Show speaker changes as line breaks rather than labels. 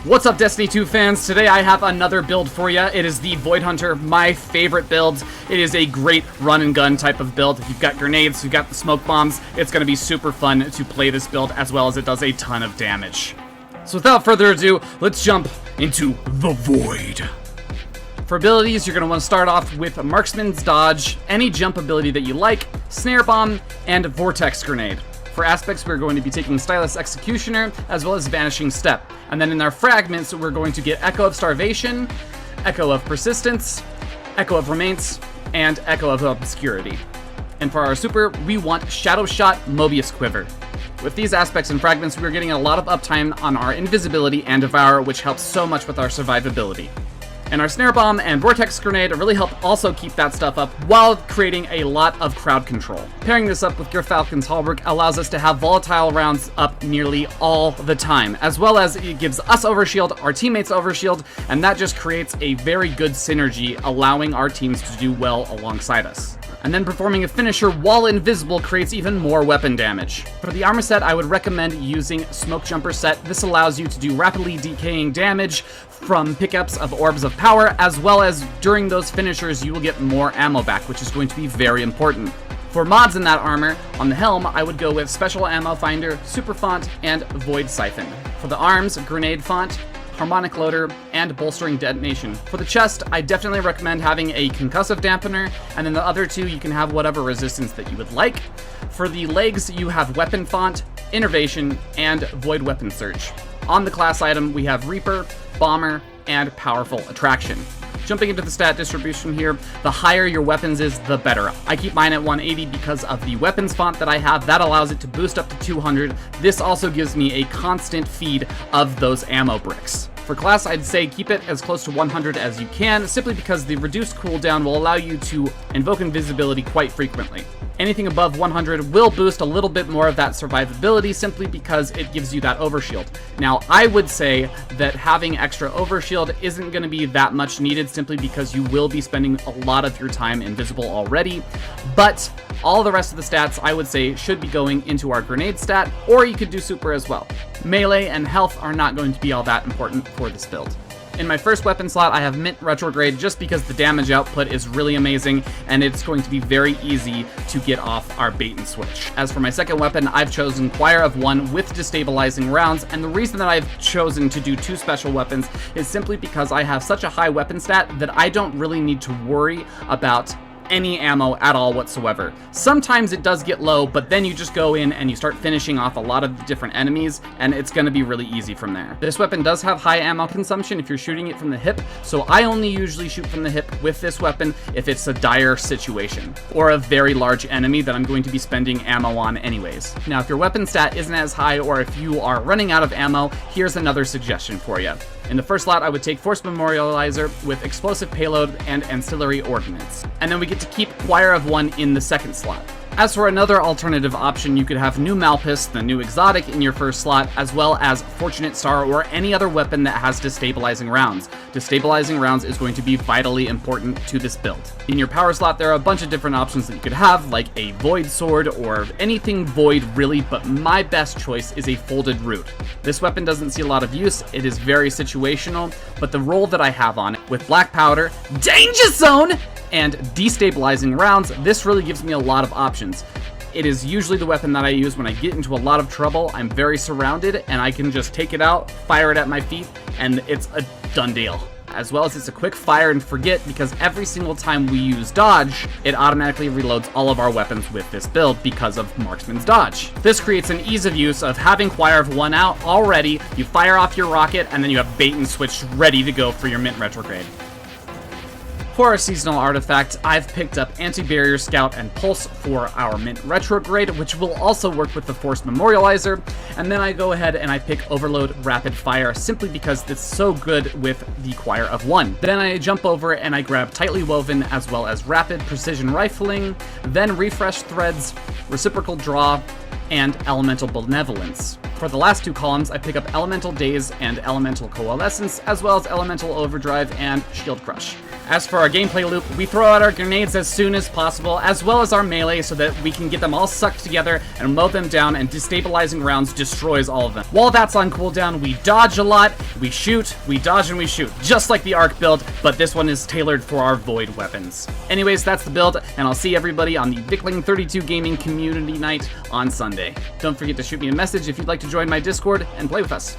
What's up, Destiny 2 fans? Today I have another build for you. It is the Void Hunter, my favorite build. It is a great run and gun type of build. If you've got grenades, you've got the smoke bombs, it's going to be super fun to play this build, as well as it does a ton of damage. So without further ado, let's jump into the Void. For abilities, you're going to want to start off with Marksman's Dodge, any jump ability that you like, Snare Bomb, and Vortex Grenade. For aspects, we're going to be taking Stylus Executioner, as well as Vanishing Step. And then in our fragments, we're going to get Echo of Starvation, Echo of Persistence, Echo of Remains, and Echo of Obscurity. And for our super, we want Shadow Shot Mobius Quiver. With these aspects and fragments, we're getting a lot of uptime on our Invisibility and Devour, which helps so much with our survivability. And our Snare Bomb and Vortex Grenade really help also keep that stuff up while creating a lot of crowd control. Pairing this up with Gerfalcon's Hallberg allows us to have volatile rounds up nearly all the time, as well as it gives us overshield, our teammates overshield, and that just creates a very good synergy, allowing our teams to do well alongside us. And then performing a finisher while invisible creates even more weapon damage. For the armor set, I would recommend using Smoke Jumper set. This allows you to do rapidly decaying damage from pickups of Orbs of Power, as well as during those finishers you will get more ammo back, which is going to be very important. For mods in that armor, on the helm, I would go with Special Ammo Finder, Super Font, and Void Siphon. For the arms, Grenade Font, Harmonic Loader, and Bolstering Detonation. For the chest, I definitely recommend having a Concussive Dampener, and then the other two you can have whatever resistance that you would like. For the legs, you have Weapon Font, Innervation, and Void Weapon Surge. On the class item, we have Reaper, Bomber, and Powerful Attraction. Jumping into the stat distribution here, the higher your weapons is, the better. I keep mine at 180 because of the weapons font that I have. That allows it to boost up to 200. This also gives me a constant feed of those ammo bricks. For class, I'd say keep it as close to 100 as you can, simply because the reduced cooldown will allow you to invoke invisibility quite frequently. Anything above 100 will boost a little bit more of that survivability, simply because it gives you that overshield. Now, I would say that having extra overshield isn't going to be that much needed, simply because you will be spending a lot of your time invisible already, but all the rest of the stats, I would say, should be going into our grenade stat, or you could do super as well. Melee and health are not going to be all that important for this build. In my first weapon slot, I have Mint Retrograde just because the damage output is really amazing, and it's going to be very easy to get off our bait and switch. As for my second weapon, I've chosen Choir of One with Destabilizing Rounds, and the reason that I've chosen to do two special weapons is simply because I have such a high weapon stat that I don't really need to worry about any ammo at all whatsoever. Sometimes it does get low, but then you just go in and you start finishing off a lot of different enemies, and it's going to be really easy from there. This weapon does have high ammo consumption if you're shooting it from the hip, so I only usually shoot from the hip with this weapon if it's a dire situation, or a very large enemy that I'm going to be spending ammo on anyways. Now, if your weapon stat isn't as high, or if you are running out of ammo, here's another suggestion for you. In the first slot, I would take Force Memorializer with Explosive Payload and Ancillary Ordnance. And then we get to keep Choir of One in the second slot. As for another alternative option, you could have New Malpus, the new exotic, in your first slot, as well as Fortunate Star or any other weapon that has Destabilizing Rounds. Destabilizing Rounds is going to be vitally important to this build. In your power slot, there are a bunch of different options that you could have, like a Void Sword or anything Void really, but my best choice is a Folded Root. This weapon doesn't see a lot of use, it is very situational, but the role that I have on it, with Black Powder, Danger Zone, and Destabilizing Rounds, this really gives me a lot of options. It is usually the weapon that I use when I get into a lot of trouble. I'm very surrounded, and I can just take it out, fire it at my feet, and it's a done deal. As well as it's a quick fire and forget, because every single time we use dodge, it automatically reloads all of our weapons with this build because of Marksman's Dodge. This creates an ease of use of having Choir of One out already, you fire off your rocket, and then you have bait and switch ready to go for your Mint Retrograde. For our seasonal artifact, I've picked up Anti-Barrier Scout and Pulse for our Mint Retrograde, which will also work with the Force Memorializer, and then I go ahead and I pick Overload Rapid Fire simply because it's so good with the Choir of One. Then I jump over and I grab Tightly Woven as well as Rapid Precision Rifling, then Refresh Threads, Reciprocal Draw, and Elemental Benevolence. For for the last 2 columns, I pick up Elemental Daze and Elemental Coalescence, as well as Elemental Overdrive and Shield Crush. As for our gameplay loop, we throw out our grenades as soon as possible, as well as our melee, so that we can get them all sucked together and mow them down, and destabilizing rounds destroys all of them. While that's on cooldown, we dodge a lot, we shoot, we dodge, and we shoot, just like the Arc build, but this one is tailored for our Void weapons. Anyways, that's the build, and I'll see everybody on the Vickling32 Gaming Community Night on Sunday. Don't forget to shoot me a message if you'd like to join my Discord and play with us.